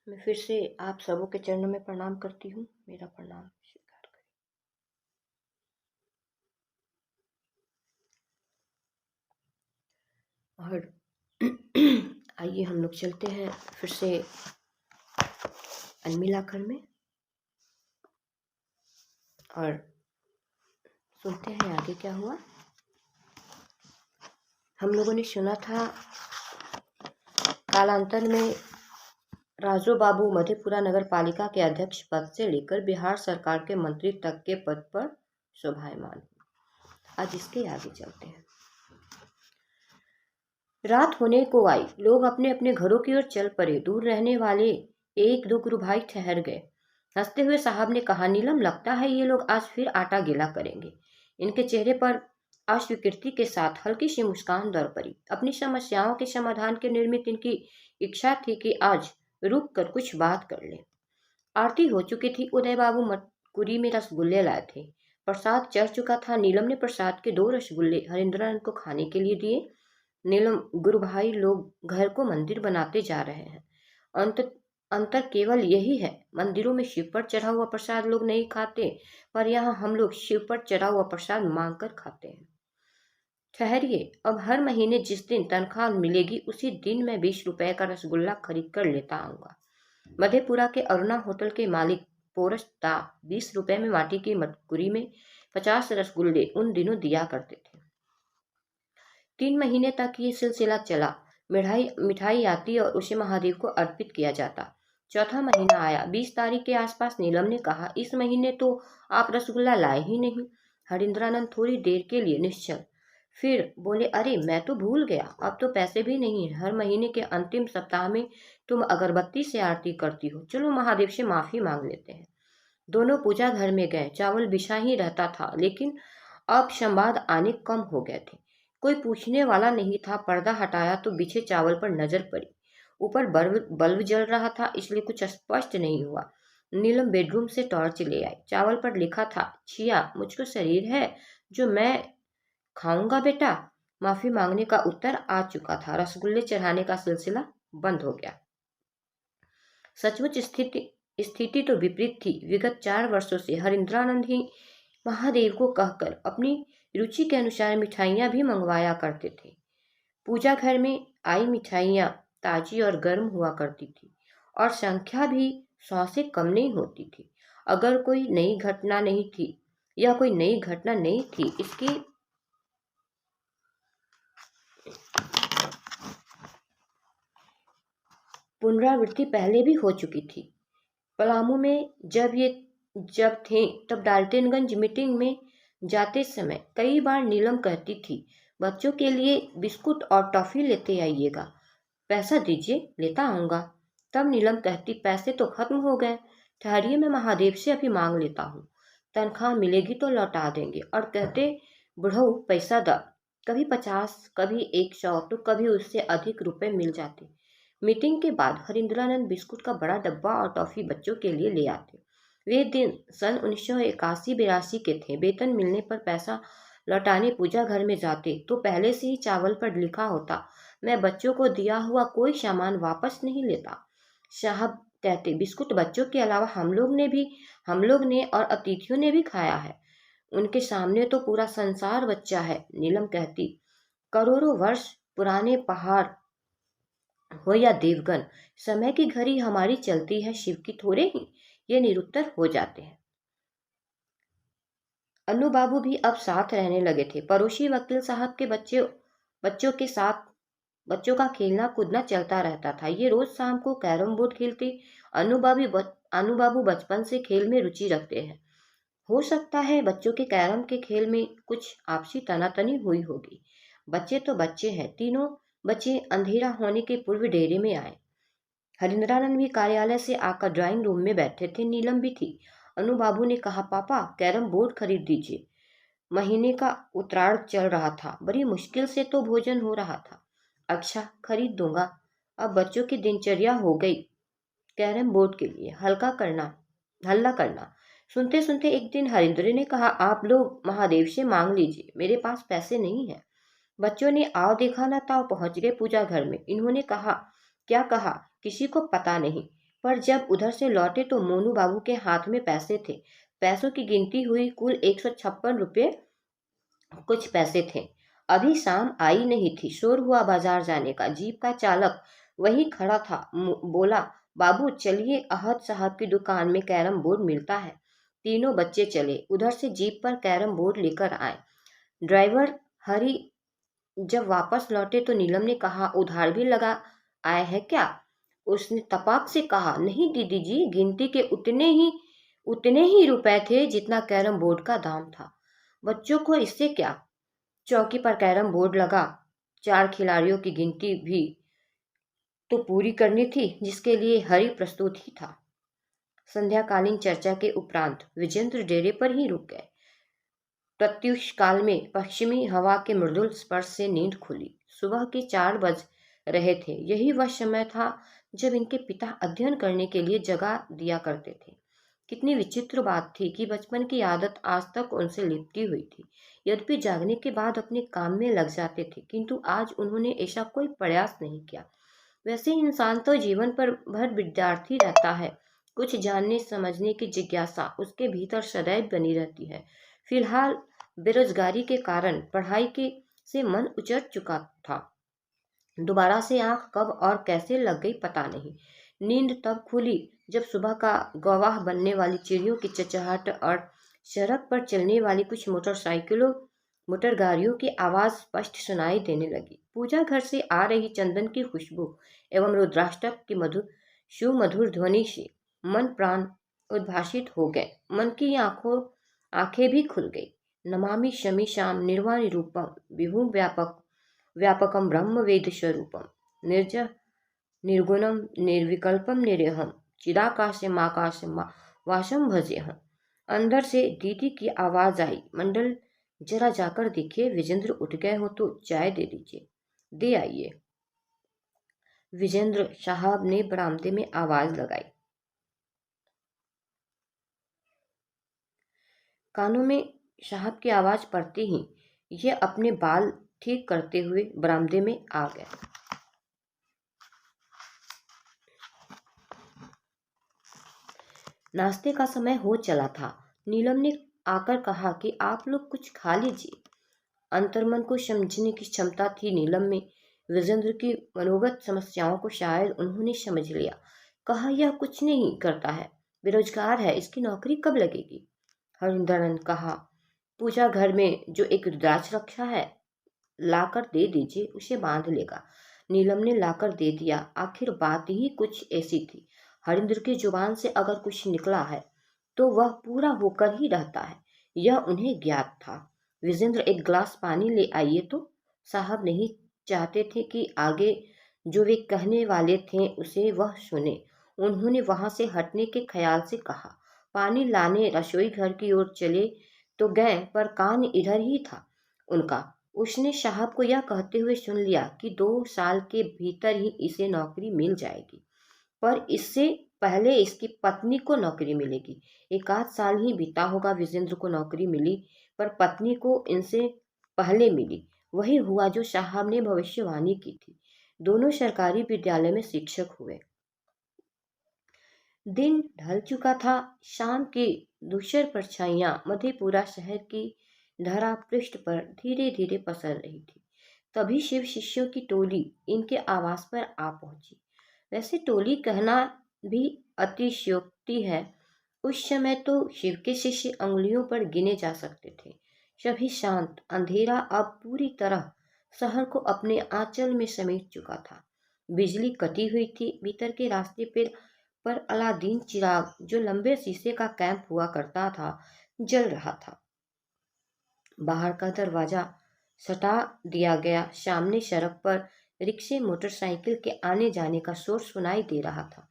मैं फिर से आप सबों के चरणों में प्रणाम करती हूँ। मेरा प्रणाम स्वीकार करें। और आइए हम लोग चलते हैं फिर से अलमिलाकर में और सुनते हैं आगे क्या हुआ। हम लोगों ने सुना था कालांतर में राजू बाबू मधेपुरा नगर पालिका के अध्यक्ष पद से लेकर बिहार सरकार के मंत्री तक के पद पर शोभायमान। आज इसके आगे चलते हैं। रात होने को आई, लोग अपने अपने घरों की ओर चल पड़े। दूर रहने वाले एक दो गुरु भाई ठहर गए। हंसते हुए साहब ने कहा, नीलम, लगता है ये लोग आज फिर आटा गीला करेंगे। इनके चेहरे पर अस्वीकृति के साथ हल्की सी मुस्कान दौड़ पड़ी। अपनी समस्याओं के समाधान के निर्मित इनकी इच्छा थी कि आज रुक कर कुछ बात कर ले। आरती हो चुकी थी। उदय बाबू मटकुरी में रसगुल्ले लाए थे। प्रसाद चढ़ चुका था। नीलम ने प्रसाद के 2 रसगुल्ले हरिंद्रानंद को खाने के लिए दिए। नीलम, गुरु भाई लोग घर को मंदिर बनाते जा रहे हैं। अंत अंतर केवल यही है, मंदिरों में शिव पर चढ़ा हुआ प्रसाद लोग नहीं खाते, पर यहाँ हम लोग शिव पर चढ़ा हुआ प्रसाद मांग कर खाते हैं। ठहरिए, अब हर महीने जिस दिन तनख्वाह मिलेगी उसी दिन मैं 20 रुपए का रसगुल्ला खरीद कर लेता आऊंगा। मधेपुरा के अरुणा होटल के मालिक पोरस दा 20 रुपए में माटी की मटकुरी में 50 रसगुल्ले उन दिनों दिया करते थे। 3 महीने तक ये सिलसिला चला। मिठाई आती और उसे महादेव को अर्पित किया जाता। चौथा महीना आया। 20 तारीख के आसपास नीलम ने कहा, इस महीने तो आप रसगुल्ला लाए ही नहीं। हरिंद्रानंद थोड़ी देर के लिए निश्चल, फिर बोले, अरे मैं तो भूल गया, अब तो पैसे भी नहीं है। हर महीने के अंतिम सप्ताह में तुम अगरबत्ती से आरती करती हो, चलो महादेव से माफी मांग लेते हैं। दोनों पूजा घर में गए। चावल बिछा ही रहता था, लेकिन अब संवाद आने कम हो गए थे। कोई पूछने वाला नहीं था। पर्दा हटाया तो बिछे चावल पर नजर पड़ी। ऊपर बल्ब जल रहा था, इसलिए कुछ स्पष्ट नहीं हुआ। नीलम बेडरूम से टॉर्च ले आई। चावल पर लिखा था, छिया, मुझको शरीर है जो मैं खाऊंगा बेटा। माफी मांगने का उत्तर आ चुका था। रसगुल्ले चढ़ाने का सिलसिला बंद हो गया। सचमुच स्थिति तो विपरीत थी। विगत 4 वर्षों से हरिंद्रानंद ही महादेव को कहकर अपनी रुचि के अनुसार मिठाइयाँ भी मंगवाया करते थे। पूजा घर में आई मिठाइयाँ ताजी और गर्म हुआ करती थी और संख्या भी 100 से कम नहीं होती थी। अगर कोई नई घटना नहीं थी या कोई नई घटना नहीं थी, इसकी पुनरावृत्ति पहले भी हो चुकी थी। पलामू में जब थे तब डाल्टनगंज मीटिंग में जाते समय कई बार नीलम कहती थी, बच्चों के लिए बिस्कुट और टॉफी लेते आइएगा, पैसा दीजिए, लेता आऊंगा। तब नीलम कहती, पैसे तो खत्म हो गए, ठहरिए, मैं महादेव से अभी मांग लेता हूँ, तनख्वाह मिलेगी तो लौटा देंगे। और कहते, बुढ़ऊ पैसा द। कभी 50, कभी 100, तो कभी उससे अधिक रुपए मिल जाते। मीटिंग के बाद हरिंद्रानंद बिस्कुट का बड़ा डब्बा और टॉफी बच्चों के लिए ले आते। वे दिन सन 1981-82 के थे। वेतन मिलने पर पैसा लौटाने पूजा घर में जाते तो पहले से ही चावल पर लिखा होता, मैं बच्चों को दिया हुआ कोई सामान वापस नहीं लेता। साहब कहते, बिस्कुट बच्चों के अलावा हम लोग ने और अतिथियों ने भी खाया है। उनके सामने तो पूरा संसार बच्चा है। नीलम कहती, करोड़ों वर्ष पुराने पहाड़ हो या देवगन, समय की घड़ी हमारी चलती है, शिव की थोड़े ही। ये निरुत्तर हो जाते हैं। अनु बाबू भी अब साथ रहने लगे थे। पड़ोसी वकील साहब के बच्चों के साथ बच्चों का खेलना कूदना चलता रहता था। ये रोज शाम को कैरम बोर्ड खेलते। अनु बाबू बचपन से खेल में रुचि रखते हैं। हो सकता है बच्चों के कैरम के खेल में कुछ आपसी तनातनी हुई होगी। बच्चे तो बच्चे हैं। तीनों बच्चे अंधेरा होने के पूर्व डेरे में आए। हरिंद्रानंद भी कार्यालय से आकर ड्राइंग रूम में बैठे थे। नीलम भी थी। अनु बाबू ने कहा, पापा कैरम बोर्ड खरीद दीजिए। महीने का उतराण चल रहा था। बड़ी मुश्किल से तो भोजन हो रहा था। अच्छा, खरीद दूंगा। अब बच्चों की दिनचर्या हो गई कैरम बोर्ड के लिए हल्ला करना। सुनते सुनते एक दिन हरिंद्र ने कहा, आप लोग महादेव से मांग लीजिए, मेरे पास पैसे नहीं है। बच्चों ने आओ देखा ना ताओ पहुंच गए पूजा घर में। इन्होंने कहा, क्या कहा किसी को पता नहीं। पर जब उधर से लौटे तो मोनू बाबू के हाथ में पैसे थे। पैसों की गिनती हुई, कुल 156 रुपये कुछ पैसे थे। अभी शाम आई नहीं थी, शोर हुआ बाजार जाने का। जीप का चालक वहीं खड़ा था। बोला, बाबू चलिए, अहद साहब की दुकान में कैरम बोर्ड मिलता है। तीनों बच्चे चले, उधर से जीप पर कैरम बोर्ड लेकर आए। ड्राइवर हरी जब वापस लौटे तो नीलम ने कहा, उधार भी लगा आए हैं क्या? उसने तपाक से कहा, नहीं दीदी जी, गिनती के उतने ही रुपए थे जितना कैरम बोर्ड का दाम था। बच्चों को इससे क्या, चौकी पर कैरम बोर्ड लगा, 4 खिलाड़ियों की गिनती भी तो पूरी करनी थी, जिसके लिए हरि प्रस्तुत ही था। संध्याकालीन चर्चा के उपरांत विजेंद्र डेरे पर ही रुक गए। प्रत्युष काल में पश्चिमी हवा के मृदुल स्पर्श से नींद खुली। सुबह के 4 बज रहे थे। यही वह समय था जब इनके पिता अध्ययन करने के लिए जगा दिया करते थे। कितनी विचित्र बात थी कि बचपन की आदत आज तक उनसे लिपटी हुई थी। यद्यपि जागने के बाद अपने काम में लग जाते थे, किंतु आज उन्होंने ऐसा कोई प्रयास नहीं किया। वैसे इंसान तो जीवन पर भर विद्यार्थी रहता है। कुछ जानने समझने की जिज्ञासा उसके भीतर सदैव बनी रहती है। फिलहाल बेरोजगारी के कारण पढ़ाई के से मन उचट चुका था। दोबारा से आंख कब और कैसे लग गई पता नहीं। नींद तब खुली जब सुबह का गवाह बनने वाली चिड़ियों की चहचहाट और सड़क पर चलने वाली कुछ मोटर गाड़ियों की आवाज स्पष्ट सुनाई देने लगी। पूजा घर से आ रही चंदन की खुशबू एवं रुद्राष्टक की सुमधुर ध्वनि से मन प्राण उद्भासित हो गए। मन की आंखें भी खुल गई। नमामि शमि श्याम निर्वाणि रूपम विभु व्यापकम ब्रह्म वेद स्वरूपम निर्ज निर्गुणम निर्विकल्पम निरेहम चिदाकाशम वासम भजेहम। अंदर से दीदी की आवाज आई, मंडल जरा जाकर देखिए, विजेंद्र उठ गए हो तो चाय दे दीजिए, दे आइए। विजेंद्र साहब ने बरामदे में आवाज लगाई। कानों में साहब की आवाज पड़ती ही ये अपने बाल ठीक करते हुए बरामदे में आ गए। नाश्ते का समय हो चला था। नीलम ने आकर कहा कि आप लोग कुछ खा लीजिए। अंतर्मन को समझने की क्षमता थी नीलम में। विजेंद्र की मनोगत समस्याओं को शायद उन्होंने समझ लिया। कहा, यह कुछ नहीं करता है, बेरोजगार है, इसकी नौकरी कब लगेगी? हरिंदर ने कहा, पूजा घर में जो एक रुद्राक्ष रखा है, लाकर दे दीजिए, उसे बांध लेगा। नीलम ने लाकर दे दिया। आखिर बात ही कुछ ऐसी थी। हरिंद्र की जुबान से अगर कुछ निकला है तो वह पूरा होकर ही रहता है, यह उन्हें ज्ञात था। विजेंद्र, एक गिलास पानी ले आइए तो। साहब नहीं चाहते थे कि आगे जो वे कहने वाले थे उसे वह सुने। उन्होंने वहां से हटने के ख्याल से कहा। पानी लाने रसोई घर की ओर चले तो गए, पर कान इधर ही था उनका। उसने साहब को यह कहते हुए सुन लिया कि 2 साल के भीतर ही इसे नौकरी मिल जाएगी, पर इससे पहले इसकी पत्नी को नौकरी मिलेगी। 1 आध साल ही बीता होगा विजेंद्र को नौकरी मिली, पर पत्नी को इनसे पहले मिली। वही हुआ जो साहब ने भविष्यवाणी की थी। दोनों सरकारी विद्यालय में शिक्षक हुए। दिन ढल चुका था। शाम की धूसर परछाइयां मधेपुरा शहर की धरा पृष्ठ पर धीरे धीरे पसर रही थी। तभी शिव शिष्यों की टोली इनके आवास पर आ पहुंची। वैसे टोली कहना भी अतिशयोक्ति है। उस समय तो शिव के शिष्य अंगुलियों पर गिने जा सकते थे। सभी शांत। अंधेरा अब पूरी तरह शहर को अपने आंचल में समेट चुका था। बिजली कटी हुई थी। भीतर के रास्ते पर अलादीन चिराग, जो लंबे शीशे का कैंप हुआ करता था, जल रहा था। बाहर का दरवाजा सटा दिया गया। सामने सड़क पर रिक्शे मोटरसाइकिल के आने जाने का शोर सुनाई दे रहा था।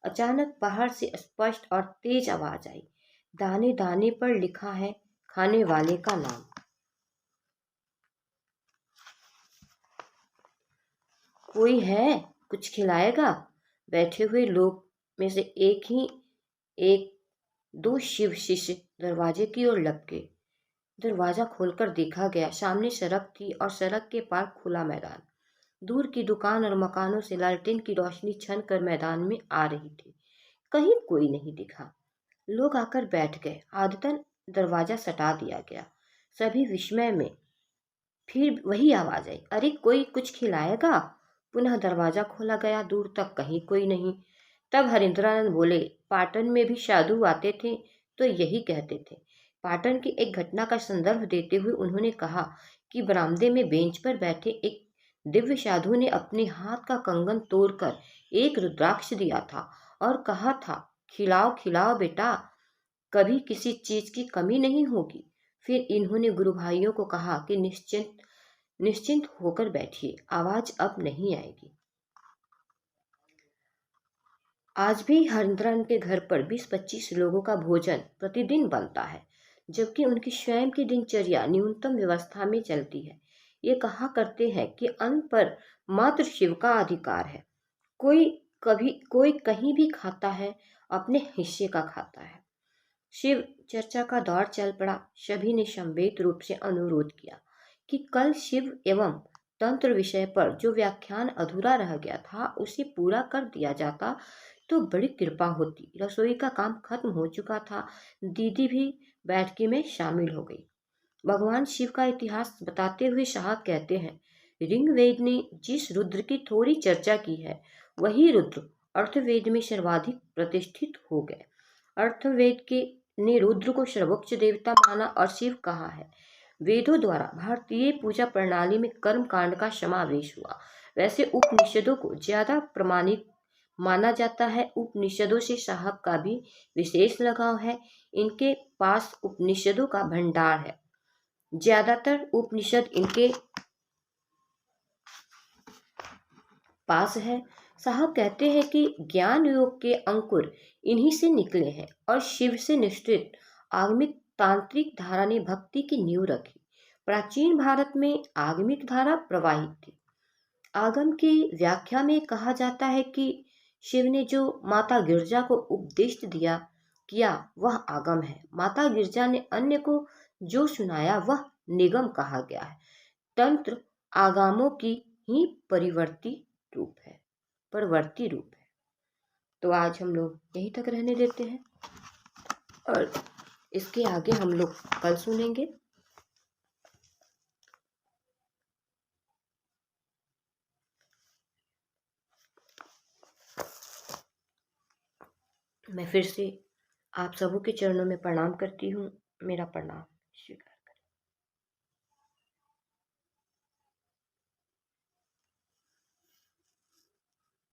अचानक बाहर से स्पष्ट और तेज आवाज आई। दाने दाने पर लिखा है खाने वाले का नाम। कोई है, कुछ खिलाएगा? बैठे हुए लोग में से एक दो शिव शिष्य दरवाजे की ओर लपके। दरवाजा खोलकर देखा गया। सामने सड़क थी और सड़क के पार खुला मैदान। दूर की दुकान और मकानों से लालटेन की रोशनी छन कर मैदान में आ रही थी। कहीं कोई नहीं दिखा। लोग आकर बैठ गए। आदतन दरवाजा सटा दिया गया। सभी विस्मय में। फिर वही आवाज आई, अरे कोई कुछ खिलाएगा? पुनः दरवाजा खोला गया। दूर तक कहीं कोई नहीं। तब हरिंद्रानंद बोले, पाटन में भी साधु आते थे तो यही कहते थे। पाटन की एक घटना का संदर्भ देते हुए उन्होंने कहा कि बरामदे में बेंच पर बैठे एक दिव्य साधु ने अपने हाथ का कंगन तोड़कर एक रुद्राक्ष दिया था और कहा था, खिलाओ खिलाओ बेटा, कभी किसी चीज की कमी नहीं होगी। फिर इन्होंने गुरु भाइयों को कहा कि निश्चिंत निश्चिंत होकर बैठिए, आवाज अब नहीं आएगी। आज भी हरिंद्रन के घर पर 20-25 लोगों का भोजन प्रतिदिन बनता है, जबकि उनकी स्वयं की दिनचर्या न्यूनतम व्यवस्था में चलती है। ये कहा करते हैं कि अन्न पर मात्र शिव का अधिकार है। कोई कोई कहीं भी खाता है, अपने हिस्से का खाता है। शिव चर्चा का दौर चल पड़ा। सभी ने संवेद रूप से अनुरोध किया कि कल शिव एवं तंत्र विषय पर जो व्याख्यान अधूरा रह गया था उसे पूरा कर दिया जाता तो बड़ी कृपा होती। रसोई का काम खत्म हो चुका था। दीदी भी बैठकी में शामिल हो गई। भगवान शिव का इतिहास बताते हुए साहब कहते हैं, ऋग्वेद ने जिस रुद्र की थोड़ी चर्चा की है वही रुद्र अर्थवेद में सर्वाधिक प्रतिष्ठित हो गए। अर्थवेद के ने रुद्र को सर्वोच्च देवता माना और शिव कहा है। वेदों द्वारा भारतीय पूजा प्रणाली में कर्म कांड का समावेश हुआ। वैसे उपनिषदों को ज्यादा प्रमाणिक माना जाता है। उपनिषदों से साहब का भी विशेष लगाव है। इनके पास उपनिषदों का भंडार है। ज्यादातर उपनिषद इनके पास है। साहब कहते हैं कि ज्ञान योग के अंकुर इन्हीं से निकले हैं और शिव से निश्चित आगमिक तांत्रिक धारा ने भक्ति की नींव रखी। प्राचीन भारत में आगमिक धारा प्रवाहित थी। आगम की व्याख्या में कहा जाता है कि शिव ने जो माता गिरजा को उपदेश दिया किया वह आगम है। माता गिरजा ने अन्य को जो सुनाया वह निगम कहा गया है। तंत्र आगामों की ही परवर्ती रूप है। तो आज हम लोग यहीं तक रहने देते हैं और इसके आगे हम लोग कल सुनेंगे। मैं फिर से आप सबों के चरणों में प्रणाम करती हूँ। मेरा प्रणाम।